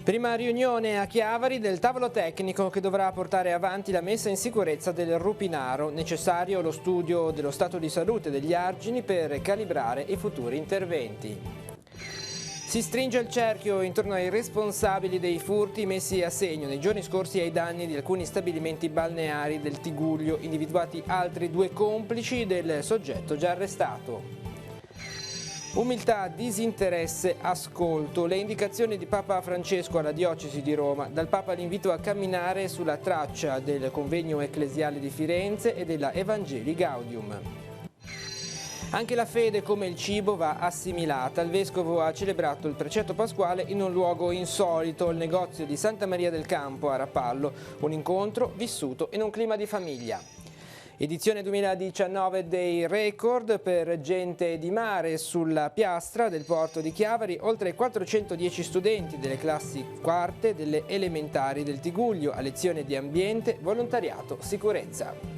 Prima riunione a Chiavari del tavolo tecnico che dovrà portare avanti la messa in sicurezza del Rupinaro. Necessario lo studio dello stato di salute degli argini per calibrare i futuri interventi. Si stringe il cerchio intorno ai responsabili dei furti messi a segno nei giorni scorsi ai danni di alcuni stabilimenti balneari del Tigullio, individuati altri 2 complici del soggetto già arrestato. Umiltà, disinteresse, ascolto, le indicazioni di Papa Francesco alla diocesi di Roma, dal Papa l'invito a camminare sulla traccia del convegno ecclesiale di Firenze e della Evangelii Gaudium. Anche la fede, come il cibo, va assimilata. Il Vescovo ha celebrato il precetto pasquale in un luogo insolito, il negozio di Santa Maria del Campo a Rapallo, un incontro vissuto in un clima di famiglia. Edizione 2019 dei record per Gente di Mare sulla piastra del porto di Chiavari, oltre 410 studenti delle classi quarte delle elementari del Tigullio a lezione di ambiente, volontariato, sicurezza.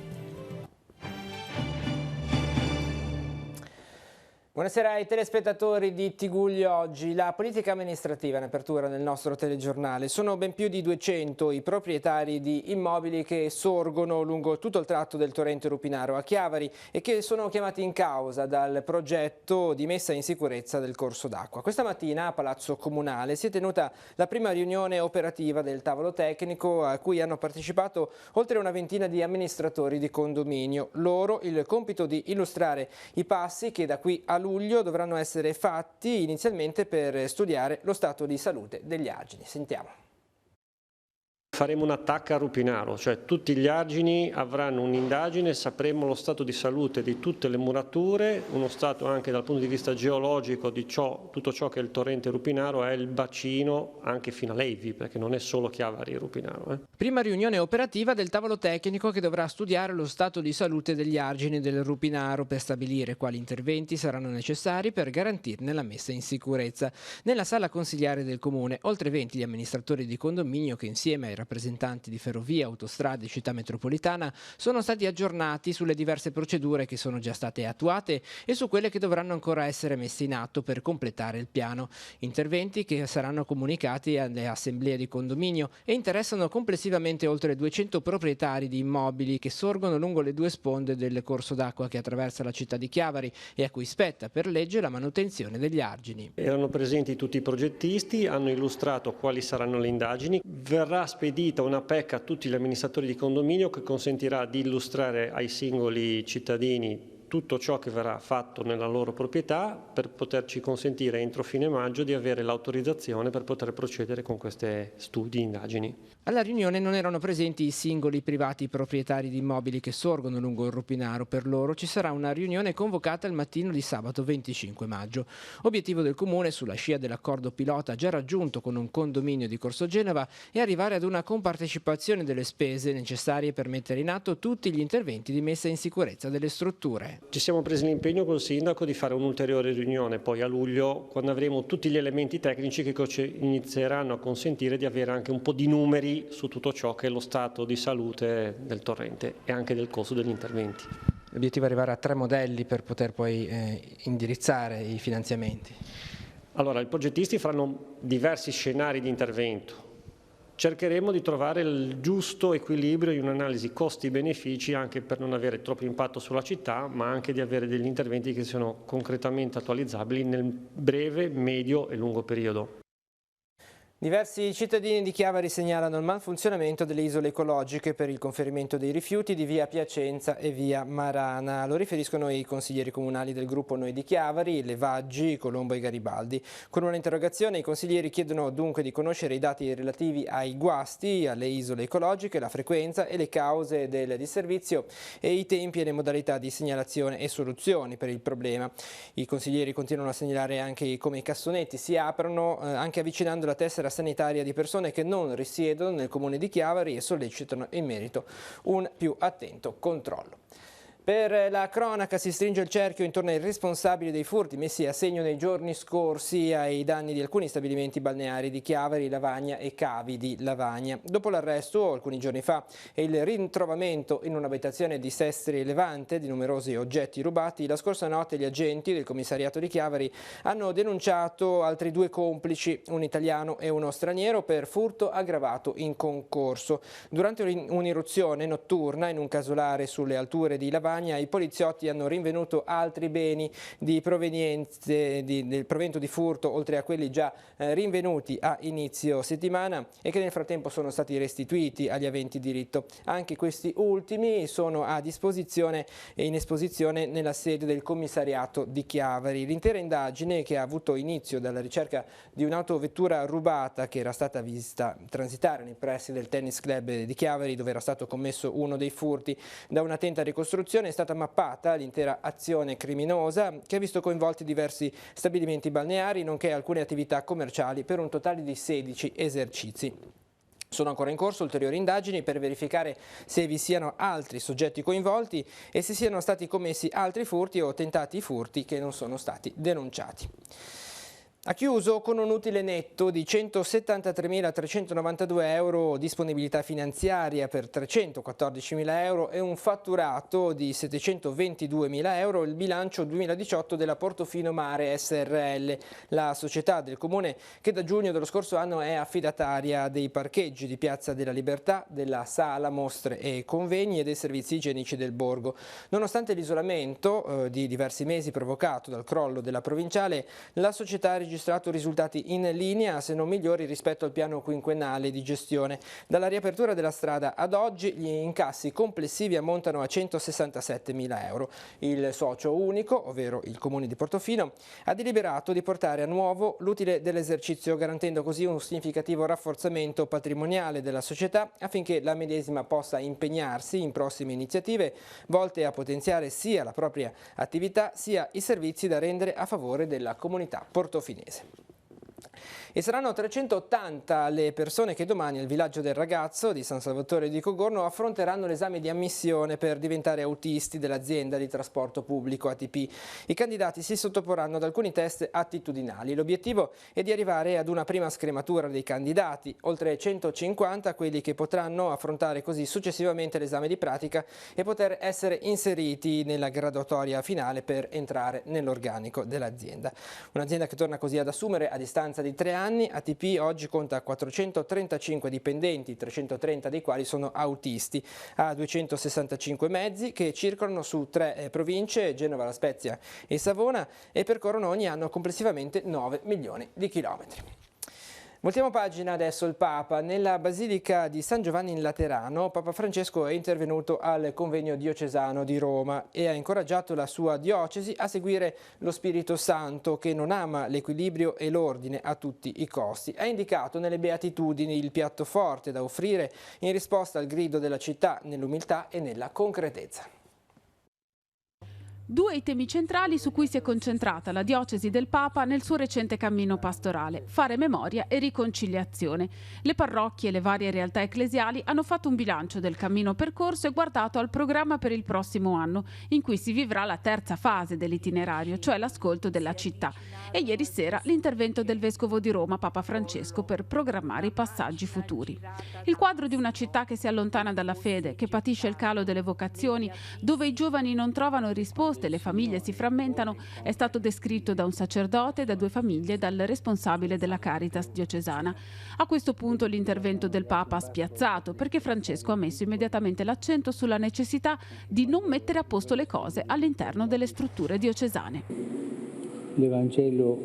Buonasera ai telespettatori di Tigullio Oggi. La politica amministrativa in apertura nel nostro telegiornale. Sono ben più di 200 i proprietari di immobili che sorgono lungo tutto il tratto del torrente Rupinaro a Chiavari e che sono chiamati in causa dal progetto di messa in sicurezza del corso d'acqua. Questa mattina a Palazzo Comunale si è tenuta la prima riunione operativa del tavolo tecnico a cui hanno partecipato oltre una ventina di amministratori di condominio. Loro il compito di illustrare i passi che da qui a luglio dovranno essere fatti inizialmente per studiare lo stato di salute degli argini. Sentiamo. Faremo un attacco a Rupinaro, cioè tutti gli argini avranno un'indagine, sapremo lo stato di salute di tutte le murature, uno stato anche dal punto di vista geologico di tutto ciò che è il torrente Rupinaro, è il bacino anche fino a Levi, perché non è solo Chiavari e Rupinaro. Prima riunione operativa del tavolo tecnico che dovrà studiare lo stato di salute degli argini del Rupinaro per stabilire quali interventi saranno necessari per garantirne la messa in sicurezza. Nella sala consigliare del comune, oltre 20 gli amministratori di condominio che insieme ai rappresentanti di ferrovie, autostrade e città metropolitana sono stati aggiornati sulle diverse procedure che sono già state attuate e su quelle che dovranno ancora essere messe in atto per completare il piano. Interventi che saranno comunicati alle assemblee di condominio e interessano complessivamente oltre 200 proprietari di immobili che sorgono lungo le 2 sponde del corso d'acqua che attraversa la città di Chiavari e a cui spetta per legge la manutenzione degli argini. Erano presenti tutti i progettisti, hanno illustrato quali saranno le indagini, verrà spedita una PEC a tutti gli amministratori di condominio che consentirà di illustrare ai singoli cittadini tutto ciò che verrà fatto nella loro proprietà per poterci consentire entro fine maggio di avere l'autorizzazione per poter procedere con questi studi e indagini. Alla riunione non erano presenti i singoli privati proprietari di immobili che sorgono lungo il Rupinaro. Per loro ci sarà una riunione convocata il mattino di sabato 25 maggio. Obiettivo del Comune, sulla scia dell'accordo pilota già raggiunto con un condominio di Corso Genova, è arrivare ad una compartecipazione delle spese necessarie per mettere in atto tutti gli interventi di messa in sicurezza delle strutture. Ci siamo presi l'impegno col Sindaco di fare un'ulteriore riunione poi a luglio, quando avremo tutti gli elementi tecnici che inizieranno a consentire di avere anche un po' di numeri su tutto ciò che è lo stato di salute del torrente e anche del costo degli interventi. L'obiettivo è arrivare a 3 modelli per poter poi indirizzare i finanziamenti. Allora, i progettisti faranno diversi scenari di intervento. Cercheremo di trovare il giusto equilibrio in un'analisi costi-benefici anche per non avere troppo impatto sulla città, ma anche di avere degli interventi che siano concretamente attualizzabili nel breve, medio e lungo periodo. Diversi cittadini di Chiavari segnalano il malfunzionamento delle isole ecologiche per il conferimento dei rifiuti di via Piacenza e via Marana. Lo riferiscono i consiglieri comunali del gruppo Noi di Chiavari, Levaggi, Colombo e Garibaldi. Con un'interrogazione i consiglieri chiedono dunque di conoscere i dati relativi ai guasti, alle isole ecologiche, la frequenza e le cause del disservizio e i tempi e le modalità di segnalazione e soluzioni per il problema. I consiglieri continuano a segnalare anche come i cassonetti si aprono anche avvicinando la tessera sanitaria di persone che non risiedono nel comune di Chiavari e sollecitano in merito un più attento controllo. Per la cronaca si stringe il cerchio intorno ai responsabili dei furti messi a segno nei giorni scorsi ai danni di alcuni stabilimenti balneari di Chiavari, Lavagna e Cavi di Lavagna. Dopo l'arresto, alcuni giorni fa, e il ritrovamento in un'abitazione di Sestri Levante di numerosi oggetti rubati, la scorsa notte gli agenti del commissariato di Chiavari hanno denunciato altri 2 complici, un italiano e uno straniero, per furto aggravato in concorso. Durante un'irruzione notturna in un casolare sulle alture di Lavagna, i poliziotti hanno rinvenuto altri beni di del provento di furto, oltre a quelli già rinvenuti a inizio settimana e che nel frattempo sono stati restituiti agli aventi diritto. Anche questi ultimi sono a disposizione e in esposizione nella sede del commissariato di Chiavari. L'intera indagine, che ha avuto inizio dalla ricerca di un'autovettura rubata che era stata vista transitare nei pressi del tennis club di Chiavari, dove era stato commesso uno dei furti, da un'attenta ricostruzione, è stata mappata l'intera azione criminosa che ha visto coinvolti diversi stabilimenti balneari nonché alcune attività commerciali per un totale di 16 esercizi. Sono ancora in corso ulteriori indagini per verificare se vi siano altri soggetti coinvolti e se siano stati commessi altri furti o tentati furti che non sono stati denunciati. Ha chiuso con un utile netto di 173.392 euro disponibilità finanziaria per 314.000 euro e un fatturato di 722.000 euro il bilancio 2018 della Portofino Mare SRL, la società del Comune che da giugno dello scorso anno è affidataria dei parcheggi di Piazza della Libertà, della sala mostre e convegni e dei servizi igienici del borgo. Nonostante l'isolamento di diversi mesi provocato dal crollo della provinciale, la società ha registrato risultati in linea, se non migliori, rispetto al piano quinquennale di gestione. Dalla riapertura della strada ad oggi gli incassi complessivi ammontano a 167.000 euro. Il socio unico, ovvero il Comune di Portofino, ha deliberato di portare a nuovo l'utile dell'esercizio, garantendo così un significativo rafforzamento patrimoniale della società affinché la medesima possa impegnarsi in prossime iniziative volte a potenziare sia la propria attività sia i servizi da rendere a favore della comunità portofinese. E saranno 380 le persone che domani al Villaggio del Ragazzo di San Salvatore di Cogorno affronteranno l'esame di ammissione per diventare autisti dell'azienda di trasporto pubblico ATP. I candidati si sottoporranno ad alcuni test attitudinali. L'obiettivo è di arrivare ad una prima scrematura dei candidati, oltre 150 quelli che potranno affrontare così successivamente l'esame di pratica e poter essere inseriti nella graduatoria finale per entrare nell'organico dell'azienda. Un'azienda che torna così ad assumere a distanza di 3 anni. ATP oggi conta 435 dipendenti, 330 dei quali sono autisti. Ha 265 mezzi che circolano su 3 province, Genova, La Spezia e Savona, e percorrono ogni anno complessivamente 9 milioni di chilometri. Voltiamo pagina adesso. Il Papa. Nella Basilica di San Giovanni in Laterano, Papa Francesco è intervenuto al convegno diocesano di Roma e ha incoraggiato la sua diocesi a seguire lo Spirito Santo, che non ama l'equilibrio e l'ordine a tutti i costi. Ha indicato nelle Beatitudini il piatto forte da offrire in risposta al grido della città nell'umiltà e nella concretezza. 2 i temi centrali su cui si è concentrata la diocesi del Papa nel suo recente cammino pastorale: fare memoria e riconciliazione. Le parrocchie e le varie realtà ecclesiali hanno fatto un bilancio del cammino percorso e guardato al programma per il prossimo anno, in cui si vivrà la terza fase dell'itinerario, cioè l'ascolto della città. E ieri sera l'intervento del Vescovo di Roma, Papa Francesco, per programmare i passaggi futuri. Il quadro di una città che si allontana dalla fede, che patisce il calo delle vocazioni, dove i giovani non trovano risposte, le famiglie si frammentano, è stato descritto da un sacerdote, da 2 famiglie e dal responsabile della Caritas diocesana. A questo punto l'intervento del Papa ha spiazzato, perché Francesco ha messo immediatamente l'accento sulla necessità di non mettere a posto le cose all'interno delle strutture diocesane. L'Evangelo,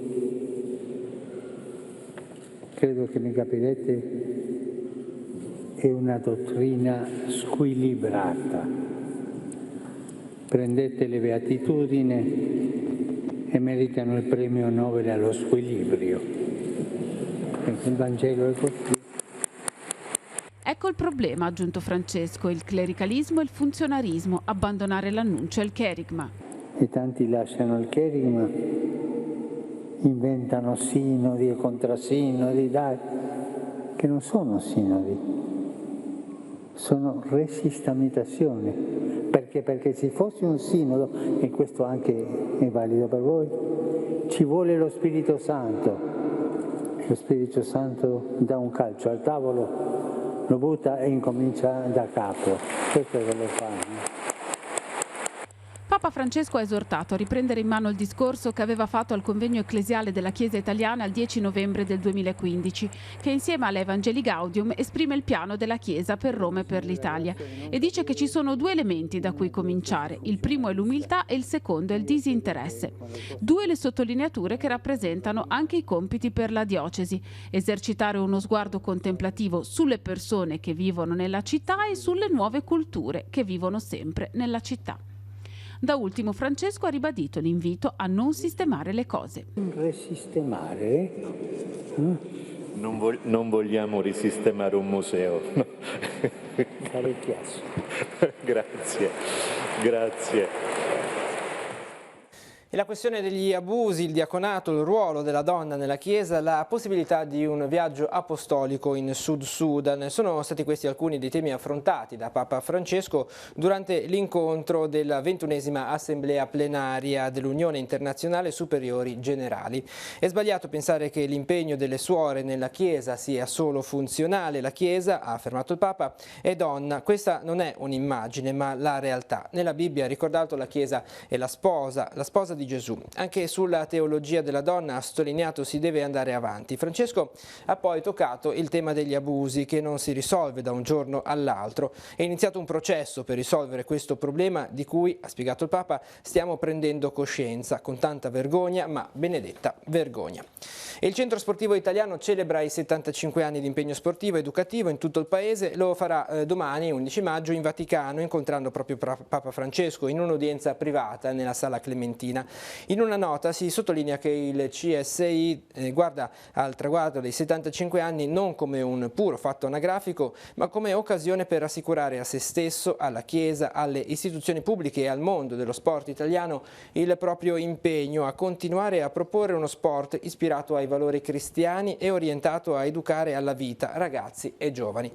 credo che mi capirete, è una dottrina squilibrata. Prendete le Beatitudini e meritano il premio Nobel allo squilibrio. Il Vangelo è così. Ecco il problema, ha aggiunto Francesco: il clericalismo e il funzionarismo, abbandonare l'annuncio e il cherigma. E tanti lasciano il cherigma, inventano sinodi e contrasinodi, che non sono sinodi, sono resistamentazione. Perché se fosse un sinodo, e questo anche è valido per voi, ci vuole lo Spirito Santo. Lo Spirito Santo dà un calcio al tavolo, lo butta e incomincia da capo. Questo è quello che fa. Papa Francesco ha esortato a riprendere in mano il discorso che aveva fatto al convegno ecclesiale della Chiesa italiana il 10 novembre del 2015, che insieme all'Evangelii Gaudium esprime il piano della Chiesa per Roma e per l'Italia e dice che ci sono due elementi da cui cominciare. Il primo è l'umiltà e il secondo è il disinteresse. Due le sottolineature che rappresentano anche i compiti per la diocesi: esercitare uno sguardo contemplativo sulle persone che vivono nella città e sulle nuove culture che vivono sempre nella città. Da ultimo Francesco ha ribadito l'invito a non sistemare le cose. Risistemare? Non vogliamo risistemare un museo. No. Sarei chiesto. Grazie. E la questione degli abusi, il diaconato, il ruolo della donna nella Chiesa, la possibilità di un viaggio apostolico in Sud Sudan. Sono stati questi alcuni dei temi affrontati da Papa Francesco durante l'incontro della 21esima Assemblea plenaria dell'Unione Internazionale Superiori Generali. È sbagliato pensare che l'impegno delle suore nella Chiesa sia solo funzionale. La Chiesa, ha affermato il Papa, è donna. Questa non è un'immagine, ma la realtà. Nella Bibbia, ha ricordato, la Chiesa è la sposa di Gesù. Anche sulla teologia della donna, ha sottolineato, si deve andare avanti. Francesco ha poi toccato il tema degli abusi, che non si risolve da un giorno all'altro. È iniziato un processo per risolvere questo problema di cui, ha spiegato il Papa, stiamo prendendo coscienza con tanta vergogna, ma benedetta vergogna. E il Centro Sportivo Italiano celebra i 75 anni di impegno sportivo educativo in tutto il paese. Lo farà domani, 11 maggio, in Vaticano, incontrando proprio Papa Francesco in un'udienza privata nella Sala Clementina. In una nota si sottolinea che il CSI guarda al traguardo dei 75 anni non come un puro fatto anagrafico, ma come occasione per assicurare a se stesso, alla Chiesa, alle istituzioni pubbliche e al mondo dello sport italiano il proprio impegno a continuare a proporre uno sport ispirato ai valori cristiani e orientato a educare alla vita ragazzi e giovani.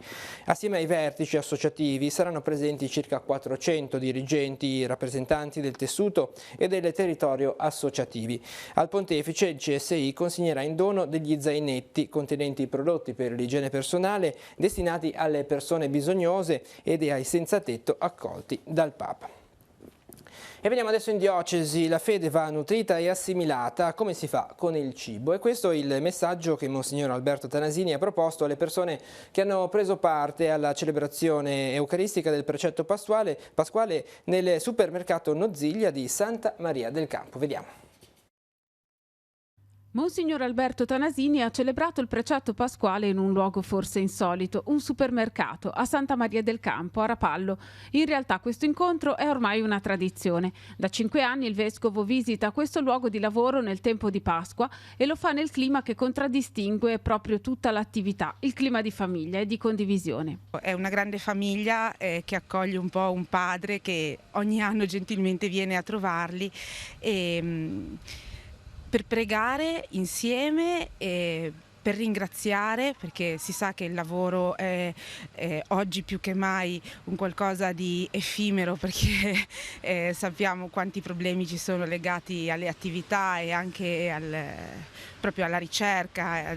Assieme ai vertici associativi saranno presenti circa 400 dirigenti, rappresentanti del tessuto e del territorio associativi. Al pontefice il CSI consegnerà in dono degli zainetti contenenti prodotti per l'igiene personale destinati alle persone bisognose ed ai senza tetto accolti dal Papa. E veniamo adesso in diocesi. La fede va nutrita e assimilata. Come si fa con il cibo? E questo è il messaggio che Monsignor Alberto Tanasini ha proposto alle persone che hanno preso parte alla celebrazione eucaristica del precetto pasquale nel supermercato Noziglia di Santa Maria del Campo. Vediamo. Monsignor Alberto Tanasini ha celebrato il precetto pasquale in un luogo forse insolito, un supermercato a Santa Maria del Campo, a Rapallo. In realtà questo incontro è ormai una tradizione. Da 5 anni il Vescovo visita questo luogo di lavoro nel tempo di Pasqua e lo fa nel clima che contraddistingue proprio tutta l'attività, il clima di famiglia e di condivisione. È una grande famiglia che accoglie un po' un padre che ogni anno gentilmente viene a trovarli per pregare insieme e per ringraziare, perché si sa che il lavoro è oggi più che mai un qualcosa di effimero, perché sappiamo quanti problemi ci sono legati alle attività e anche proprio alla ricerca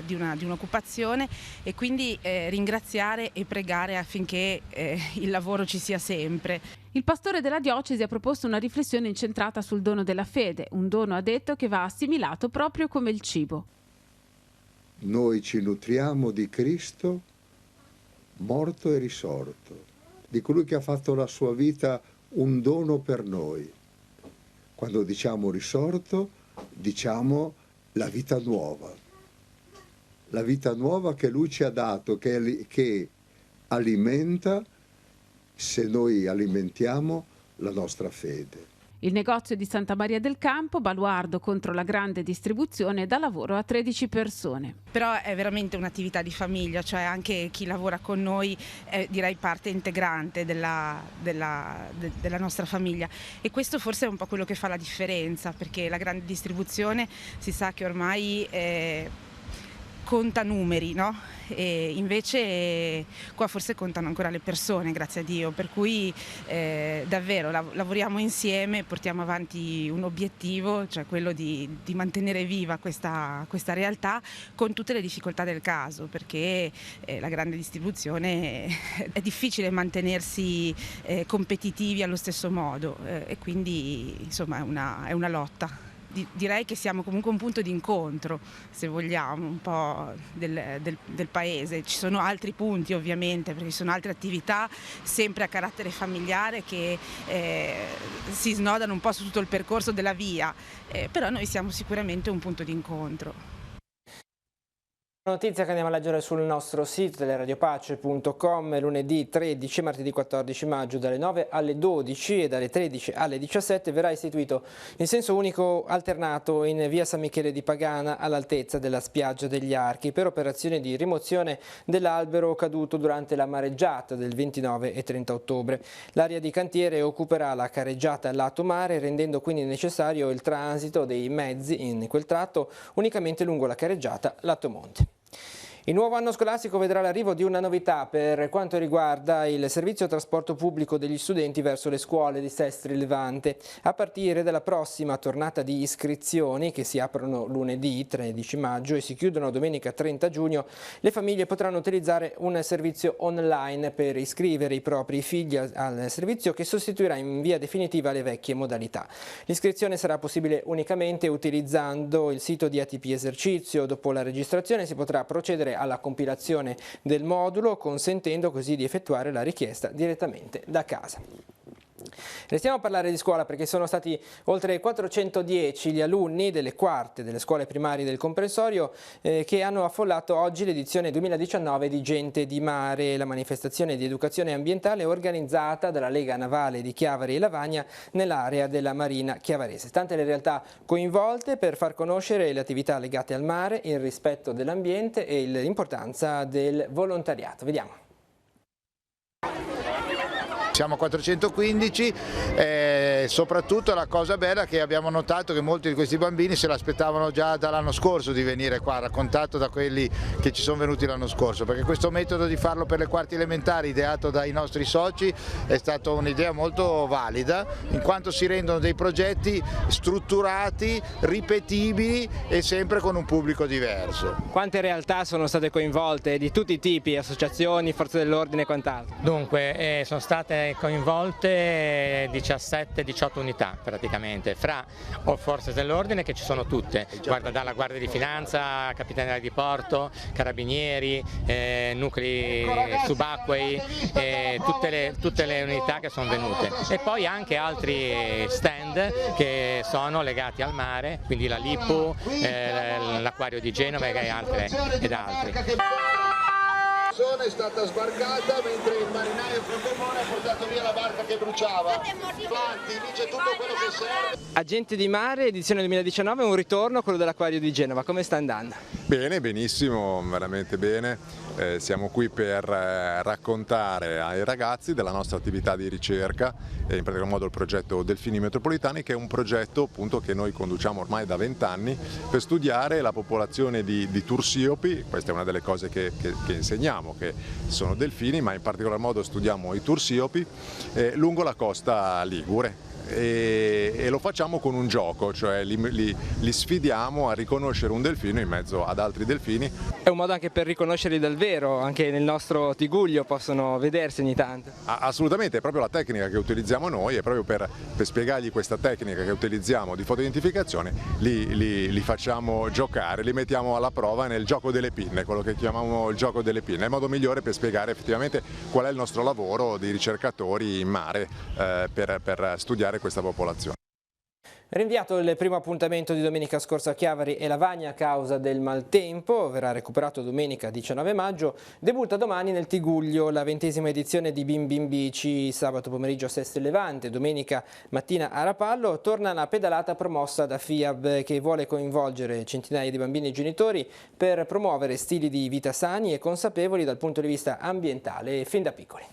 di un'occupazione, e quindi ringraziare e pregare affinché il lavoro ci sia sempre. Il pastore della diocesi ha proposto una riflessione incentrata sul dono della fede, un dono, ha detto, che va assimilato proprio come il cibo. Noi ci nutriamo di Cristo morto e risorto, di colui che ha fatto la sua vita un dono per noi. Quando diciamo risorto, diciamo la vita nuova che lui ci ha dato, che alimenta, se noi alimentiamo, la nostra fede. Il negozio di Santa Maria del Campo, baluardo contro la grande distribuzione, dà lavoro a 13 persone. Però è veramente un'attività di famiglia, cioè anche chi lavora con noi è, direi, parte integrante della nostra famiglia, e questo forse è un po' quello che fa la differenza, perché la grande distribuzione si sa che ormai conta numeri, no? E invece qua forse contano ancora le persone, grazie a Dio, per cui davvero lavoriamo insieme, portiamo avanti un obiettivo, cioè quello di mantenere viva questa realtà con tutte le difficoltà del caso, perché la grande distribuzione è difficile mantenersi competitivi allo stesso modo e quindi insomma è una lotta. Direi che siamo comunque un punto di incontro, se vogliamo, un po' del paese. Ci sono altri punti ovviamente, perché ci sono altre attività sempre a carattere familiare che si snodano un po' su tutto il percorso della via, però noi siamo sicuramente un punto di incontro. Notizia che andiamo a leggere sul nostro sito teleradiopace.com lunedì 13 e martedì 14 maggio dalle 9 alle 12 e dalle 13 alle 17 verrà istituito il senso unico alternato in via San Michele di Pagana all'altezza della spiaggia degli Archi per operazione di rimozione dell'albero caduto durante la mareggiata del 29 e 30 ottobre. L'area di cantiere occuperà la careggiata lato mare rendendo quindi necessario il transito dei mezzi in quel tratto unicamente lungo la careggiata lato monte. Il nuovo anno scolastico vedrà l'arrivo di una novità per quanto riguarda il servizio trasporto pubblico degli studenti verso le scuole di Sestri Levante. A partire dalla prossima tornata di iscrizioni, che si aprono lunedì 13 maggio e si chiudono domenica 30 giugno, le famiglie potranno utilizzare un servizio online per iscrivere i propri figli al servizio che sostituirà in via definitiva le vecchie modalità. L'iscrizione sarà possibile unicamente utilizzando il sito di ATP Esercizio. Dopo la registrazione si potrà procedere alla compilazione del modulo, consentendo così di effettuare la richiesta direttamente da casa. Restiamo a parlare di scuola perché sono stati oltre 410 gli alunni delle quarte delle scuole primarie del comprensorio che hanno affollato oggi l'edizione 2019 di Gente di Mare, la manifestazione di educazione ambientale organizzata dalla Lega Navale di Chiavari e Lavagna nell'area della Marina chiavarese. Tante le realtà coinvolte per far conoscere le attività legate al mare, il rispetto dell'ambiente e l'importanza del volontariato. Vediamo. Siamo 415 e soprattutto la cosa bella è che abbiamo notato che molti di questi bambini se l'aspettavano già dall'anno scorso di venire qua, raccontato da quelli che ci sono venuti l'anno scorso, perché questo metodo di farlo per le quarti elementari ideato dai nostri soci è stata un'idea molto valida, in quanto si rendono dei progetti strutturati, ripetibili e sempre con un pubblico diverso. Quante realtà sono state coinvolte di tutti i tipi, associazioni, forze dell'ordine e quant'altro? Dunque sono state coinvolte 17-18 unità praticamente, fra forze dell'ordine che ci sono tutte, dalla Guardia di Finanza, Capitaneria di Porto, Carabinieri, nuclei subacquei, tutte le unità che sono venute e poi anche altri stand che sono legati al mare, quindi la Lipu, l'Acquario di Genova e altri. È stata sbarcata mentre il marinaio Frogomone ha portato via la barca che bruciava. Planti, lì c'è tutto quello che serve. Agenti di Mare, edizione 2019, un ritorno, quello dell'Acquario di Genova. Come sta andando? Bene, benissimo, veramente bene. Siamo qui per raccontare ai ragazzi della nostra attività di ricerca e in particolar modo il progetto Delfini Metropolitani, che è un progetto appunto che noi conduciamo ormai da 20 anni per studiare la popolazione di tursiopi. Questa è una delle cose che insegniamo, che sono delfini, ma in particolar modo studiamo i tursiopi lungo la costa ligure. E lo facciamo con un gioco, cioè li sfidiamo a riconoscere un delfino in mezzo ad altri delfini. È un modo anche per riconoscerli dal vero, anche nel nostro Tiguglio possono vedersi ogni tanto. Assolutamente, è proprio la tecnica che utilizziamo noi, è proprio per spiegargli questa tecnica che utilizziamo di fotoidentificazione, li facciamo giocare, li mettiamo alla prova nel gioco delle pinne, quello che chiamiamo il gioco delle pinne. È il modo migliore per spiegare effettivamente qual è il nostro lavoro di ricercatori in mare per studiare questa popolazione. Rinviato il primo appuntamento di domenica scorsa a Chiavari e Lavagna a causa del maltempo, verrà recuperato domenica 19 maggio, debutta domani nel Tiguglio la 20ª edizione di Bim Bim Bici, sabato pomeriggio a Sestri Levante, domenica mattina a Rapallo, torna la pedalata promossa da FIAB che vuole coinvolgere centinaia di bambini e genitori per promuovere stili di vita sani e consapevoli dal punto di vista ambientale fin da piccoli.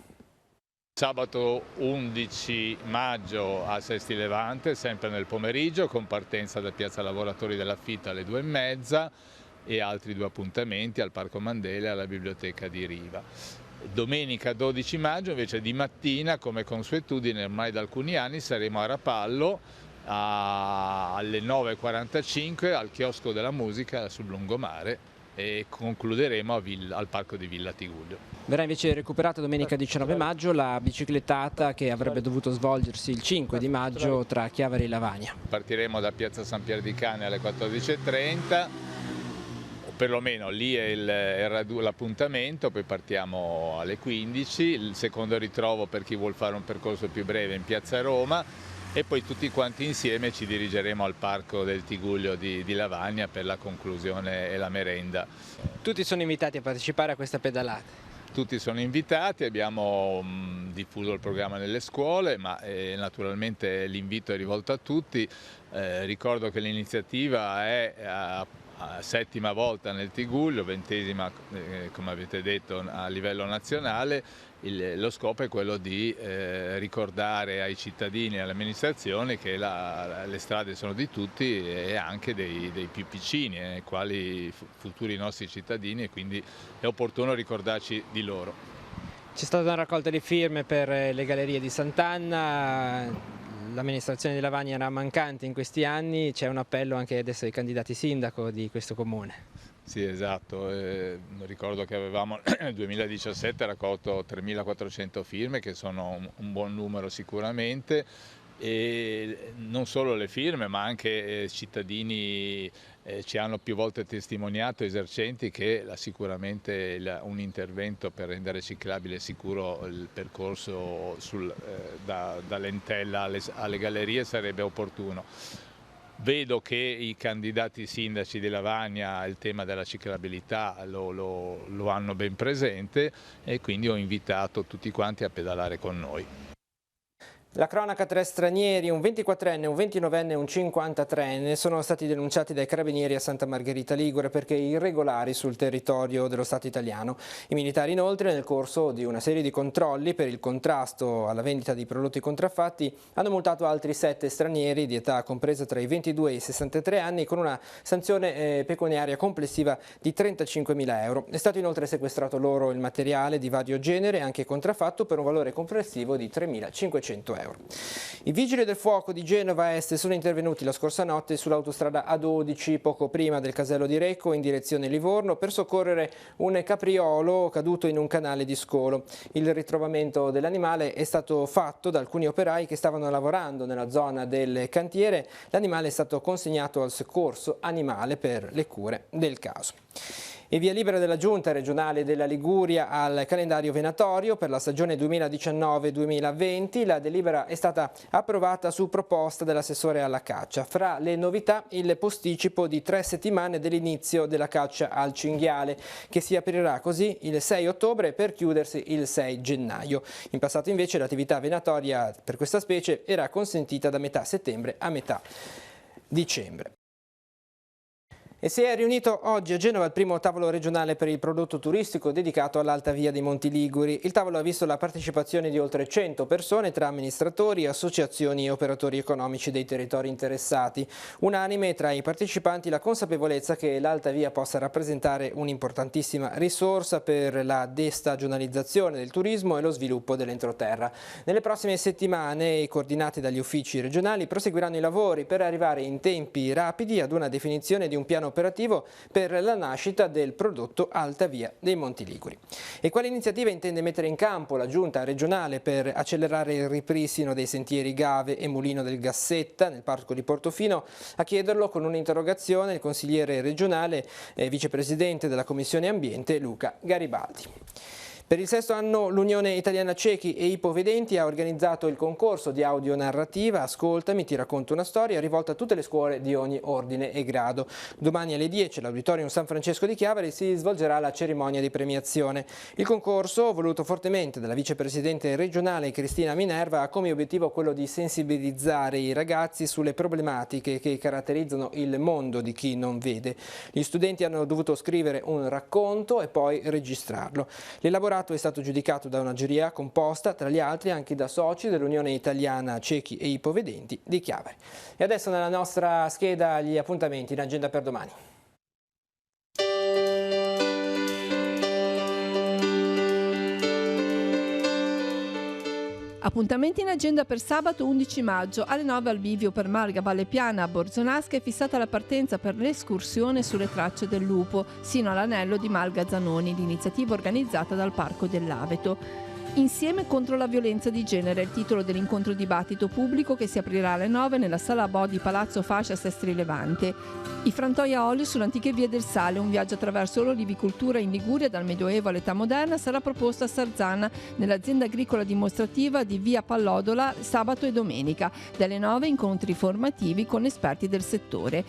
Sabato 11 maggio a Sestri Levante, sempre nel pomeriggio, con partenza da Piazza Lavoratori della Fitta alle 2:30 e altri 2 appuntamenti al Parco Mandela e alla Biblioteca di Riva. Domenica 12 maggio invece di mattina, come consuetudine ormai da alcuni anni, saremo a Rapallo alle 9:45 al chiosco della musica sul lungomare e concluderemo al Parco di Villa Tigullio. Verrà invece recuperata domenica 19 maggio la biciclettata che avrebbe dovuto svolgersi il 5 di maggio tra Chiavari e Lavagna. Partiremo da Piazza San Pier di Cane alle 14:30, o perlomeno lì è l'appuntamento, poi partiamo alle 15, il secondo ritrovo per chi vuol fare un percorso più breve in Piazza Roma e poi tutti quanti insieme ci dirigeremo al Parco del Tigullio di Lavagna per la conclusione e la merenda. Tutti sono invitati a partecipare a questa pedalata? Tutti sono invitati, abbiamo diffuso il programma nelle scuole, ma naturalmente l'invito è rivolto a tutti. Ricordo che l'iniziativa è a 7ª volta nel Tigullio, 20ª come avete detto a livello nazionale. Lo scopo è quello di ricordare ai cittadini e all'amministrazione che le strade sono di tutti e anche dei più piccini, quali futuri nostri cittadini, e quindi è opportuno ricordarci di loro. C'è stata una raccolta di firme per le gallerie di Sant'Anna, l'amministrazione di Lavagna era mancante in questi anni, c'è un appello anche adesso ai candidati sindaco di questo comune. Sì, esatto, ricordo che avevamo nel 2017 raccolto 3.400 firme, che sono un buon numero sicuramente, e non solo le firme ma anche cittadini ci hanno più volte testimoniato, esercenti, che sicuramente un intervento per rendere ciclabile e sicuro il percorso da Lentella alle gallerie sarebbe opportuno. Vedo che i candidati sindaci di Lavagna il tema della ciclabilità lo hanno ben presente e quindi ho invitato tutti quanti a pedalare con noi. La cronaca: 3 stranieri, un 24enne, un 29enne e un 53enne sono stati denunciati dai carabinieri a Santa Margherita Ligure perché irregolari sul territorio dello Stato italiano. I militari inoltre, nel corso di una serie di controlli per il contrasto alla vendita di prodotti contraffatti, hanno multato altri 7 stranieri di età compresa tra i 22 e i 63 anni con una sanzione pecuniaria complessiva di 35.000 euro. È stato inoltre sequestrato loro il materiale di vario genere, anche contraffatto, per un valore complessivo di 3.500 euro. I vigili del fuoco di Genova Est sono intervenuti la scorsa notte sull'autostrada A12 poco prima del casello di Recco in direzione Livorno per soccorrere un capriolo caduto in un canale di scolo. Il ritrovamento dell'animale è stato fatto da alcuni operai che stavano lavorando nella zona del cantiere. L'animale è stato consegnato al soccorso animale per le cure del caso. E via libera della Giunta regionale della Liguria al calendario venatorio per la stagione 2019-2020. La delibera è stata approvata su proposta dell'assessore alla caccia. Fra le novità il posticipo di 3 settimane dell'inizio della caccia al cinghiale, che si aprirà così il 6 ottobre per chiudersi il 6 gennaio. In passato invece l'attività venatoria per questa specie era consentita da metà settembre a metà dicembre. E si è riunito oggi a Genova il primo tavolo regionale per il prodotto turistico dedicato all'Alta Via dei Monti Liguri. Il tavolo ha visto la partecipazione di oltre 100 persone tra amministratori, associazioni e operatori economici dei territori interessati. Unanime tra i partecipanti la consapevolezza che l'Alta Via possa rappresentare un'importantissima risorsa per la destagionalizzazione del turismo e lo sviluppo dell'entroterra. Nelle prossime settimane, coordinati dagli uffici regionali, proseguiranno i lavori per arrivare in tempi rapidi ad una definizione di un piano operativo per la nascita del prodotto Alta Via dei Monti Liguri. E quali iniziative intende mettere in campo la Giunta regionale per accelerare il ripristino dei sentieri Gave e Mulino del Gassetta nel Parco di Portofino? A chiederlo con un'interrogazione il consigliere regionale e vicepresidente della Commissione Ambiente Luca Garibaldi. Per il 6° anno l'Unione Italiana Ciechi e Ipovedenti ha organizzato il concorso di audionarrativa Ascoltami, ti racconto una storia, rivolta a tutte le scuole di ogni ordine e grado. Domani alle 10 all'Auditorium San Francesco di Chiavari si svolgerà la cerimonia di premiazione. Il concorso, voluto fortemente dalla vicepresidente regionale Cristina Minerva, ha come obiettivo quello di sensibilizzare i ragazzi sulle problematiche che caratterizzano il mondo di chi non vede. Gli studenti hanno dovuto scrivere un racconto e poi registrarlo. L'elaborato è stato giudicato da una giuria composta, tra gli altri, anche da soci dell'Unione Italiana Ciechi e Ipovedenti di Chiavari. E adesso nella nostra scheda gli appuntamenti in agenda per domani. Appuntamenti in agenda per sabato 11 maggio alle 9 al bivio per Marga Vallepiana a Borzonasca è fissata la partenza per l'escursione sulle tracce del lupo sino all'anello di Malga Zanoni, l'iniziativa organizzata dal Parco dell'Aveto. Insieme contro la violenza di genere è il titolo dell'incontro dibattito pubblico che si aprirà alle 9 nella sala Bodi Palazzo Fascia Sestri Levante. I frantoi a olio sulle antiche vie del Sale, un viaggio attraverso l'olivicoltura in Liguria dal Medioevo all'età moderna, sarà proposto a Sarzana nell'azienda agricola dimostrativa di via Pallodola sabato e domenica. Dalle 9 incontri formativi con esperti del settore.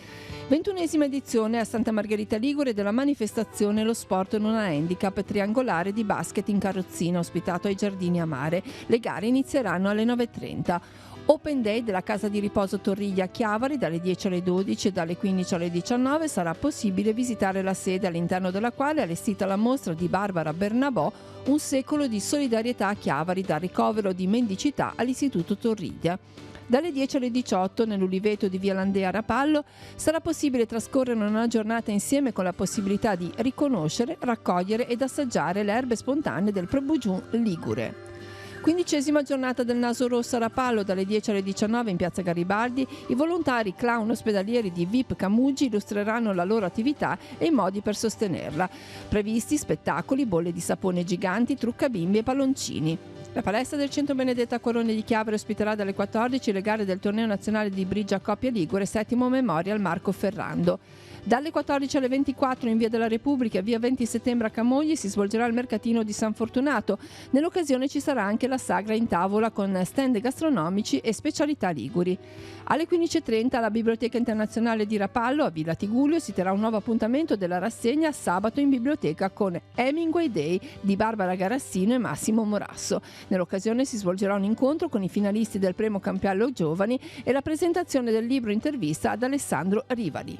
21esima edizione a Santa Margherita Ligure della manifestazione Lo sport non ha handicap triangolare di basket in carrozzina ospitato ai Giardini a Mare. Le gare inizieranno alle 9:30. Open Day della casa di riposo Torriglia a Chiavari dalle 10 alle 12 e dalle 15 alle 19 sarà possibile visitare la sede all'interno della quale è allestita la mostra di Barbara Bernabò Un secolo di solidarietà a Chiavari dal ricovero di mendicità all'Istituto Torriglia. Dalle 10 alle 18 nell'Uliveto di Via Landea a Rapallo sarà possibile trascorrere una giornata insieme con la possibilità di riconoscere, raccogliere ed assaggiare le erbe spontanee del Probugiun ligure. 15ª giornata del Naso Rosso a Rapallo dalle 10 alle 19 in piazza Garibaldi. I volontari clown ospedalieri di VIP Camugi illustreranno la loro attività e i modi per sostenerla. Previsti spettacoli, bolle di sapone giganti, truccabimbi e palloncini. La palestra del Centro Benedetta Corone di Chiavari ospiterà dalle 14 le gare del torneo nazionale di Bridge a coppia Ligure, 7° Memorial Marco Ferrando. Dalle 14 alle 24 in via della Repubblica e via 20 settembre a Camogli si svolgerà il mercatino di San Fortunato. Nell'occasione ci sarà anche la sagra in tavola con stand gastronomici e specialità liguri. Alle 15:30 alla Biblioteca Internazionale di Rapallo a Villa Tigullio si terrà un nuovo appuntamento della rassegna sabato in biblioteca con Hemingway Day di Barbara Garassino e Massimo Morasso. Nell'occasione si svolgerà un incontro con i finalisti del Premio Campiello Giovani e la presentazione del libro intervista ad Alessandro Rivali.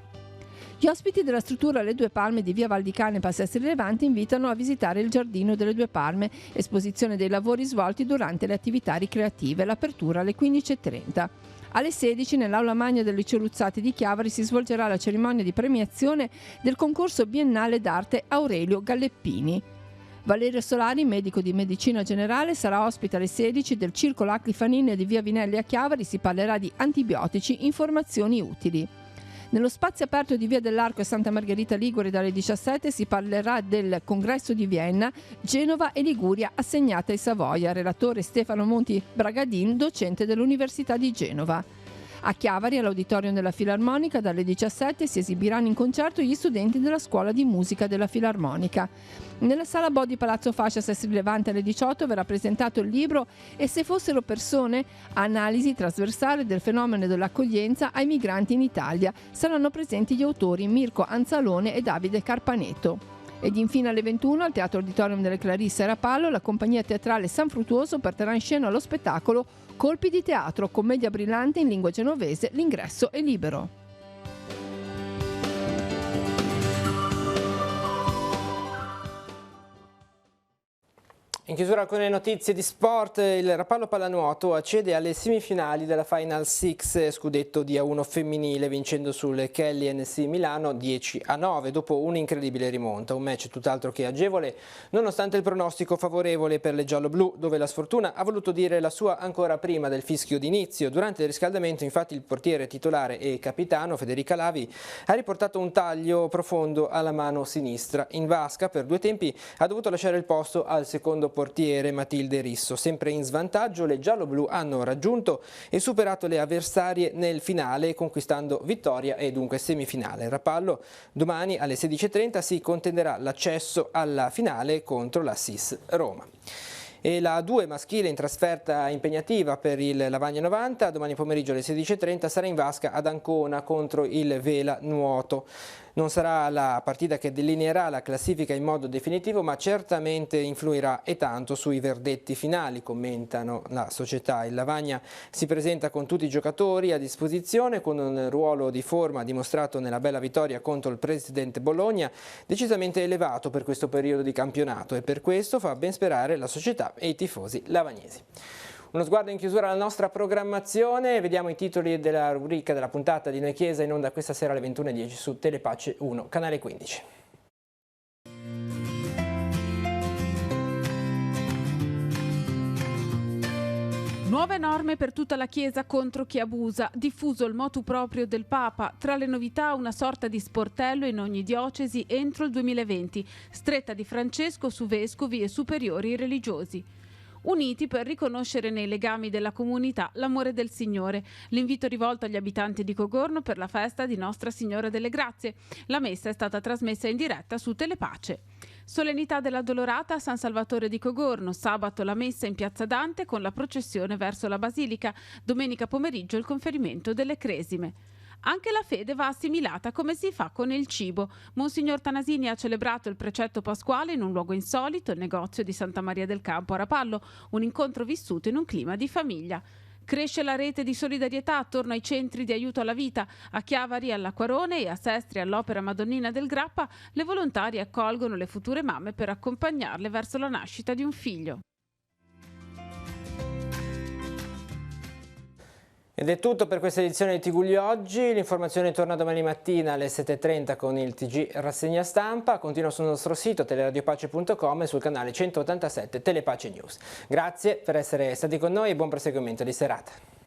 Gli ospiti della struttura Le Due Palme di via Val di Cane e Passestri Levanti invitano a visitare il Giardino delle Due Palme, esposizione dei lavori svolti durante le attività ricreative, l'apertura alle 15:30. Alle 16 nell'aula magna del Liceo Luzzati di Chiavari si svolgerà la cerimonia di premiazione del concorso biennale d'arte Aurelio Galleppini. Valerio Solari, medico di medicina generale, sarà ospite alle 16 del Circolo Acli Fanini di via Vinelli a Chiavari. Si parlerà di antibiotici, informazioni utili. Nello spazio aperto di via dell'Arco e Santa Margherita Ligure dalle 17 si parlerà del congresso di Vienna, Genova e Liguria assegnata ai Savoia. Relatore Stefano Monti Bragadin, docente dell'Università di Genova. A Chiavari, all'Auditorium della Filarmonica, dalle 17 si esibiranno in concerto gli studenti della Scuola di Musica della Filarmonica. Nella sala Bodi Palazzo Fascia Sestri Levante alle 18 verrà presentato il libro E se fossero persone? Analisi trasversale del fenomeno dell'accoglienza ai migranti in Italia. Saranno presenti gli autori Mirko Anzalone e Davide Carpanetto. Ed infine alle 21 al Teatro Auditorium delle Clarisse a Rapallo la compagnia teatrale San Fruttuoso porterà in scena lo spettacolo Colpi di teatro, commedia brillante in lingua genovese, l'ingresso è libero. In chiusura alcune notizie di sport, il Rapallo Pallanuoto accede alle semifinali della Final Six scudetto di A1 femminile vincendo sul Kelly NC Milano 10-9 dopo un'incredibile rimonta, un match tutt'altro che agevole nonostante il pronostico favorevole per le giallo-blu dove la sfortuna ha voluto dire la sua ancora prima del fischio d'inizio. Durante il riscaldamento infatti il portiere titolare e capitano Federica Lavi ha riportato un taglio profondo alla mano sinistra. In vasca per due tempi ha dovuto lasciare il posto al secondo portiere Matilde Risso. Sempre in svantaggio le giallo-blu hanno raggiunto e superato le avversarie nel finale conquistando vittoria e dunque semifinale. Il Rapallo domani alle 16:30 si contenderà l'accesso alla finale contro la SIS Roma. E la 2 maschile in trasferta impegnativa per il Lavagna 90, domani pomeriggio alle 16:30 sarà in vasca ad Ancona contro il Vela Nuoto. Non sarà la partita che delineerà la classifica in modo definitivo, ma certamente influirà e tanto sui verdetti finali, commentano la società. Il Lavagna si presenta con tutti i giocatori a disposizione, con un ruolo di forma dimostrato nella bella vittoria contro il Presidente Bologna, decisamente elevato per questo periodo di campionato e per questo fa ben sperare la società e i tifosi lavagnesi. Uno sguardo in chiusura alla nostra programmazione, vediamo i titoli della rubrica della puntata di Noi Chiesa in onda questa sera alle 21:10 su Telepace 1, canale 15. Nuove norme per tutta la Chiesa contro chi abusa, diffuso il motu proprio del Papa, tra le novità una sorta di sportello in ogni diocesi entro il 2020, stretta di Francesco su vescovi e superiori religiosi. Uniti per riconoscere nei legami della comunità l'amore del Signore. L'invito rivolto agli abitanti di Cogorno per la festa di Nostra Signora delle Grazie. La messa è stata trasmessa in diretta su Telepace. Solennità della Dolorata a San Salvatore di Cogorno, sabato la messa in Piazza Dante con la processione verso la Basilica, domenica pomeriggio il conferimento delle cresime. Anche la fede va assimilata come si fa con il cibo. Monsignor Tanasini ha celebrato il precetto pasquale in un luogo insolito, il negozio di Santa Maria del Campo a Rapallo, un incontro vissuto in un clima di famiglia. Cresce la rete di solidarietà attorno ai centri di aiuto alla vita. A Chiavari, all'Acquarone e a Sestri, all'Opera Madonnina del Grappa, le volontarie accolgono le future mamme per accompagnarle verso la nascita di un figlio. Ed è tutto per questa edizione di TG oggi. L'informazione torna domani mattina alle 7:30 con il TG Rassegna Stampa. Continua sul nostro sito teleradiopace.com e sul canale 187 Telepace News. Grazie per essere stati con noi e buon proseguimento di serata.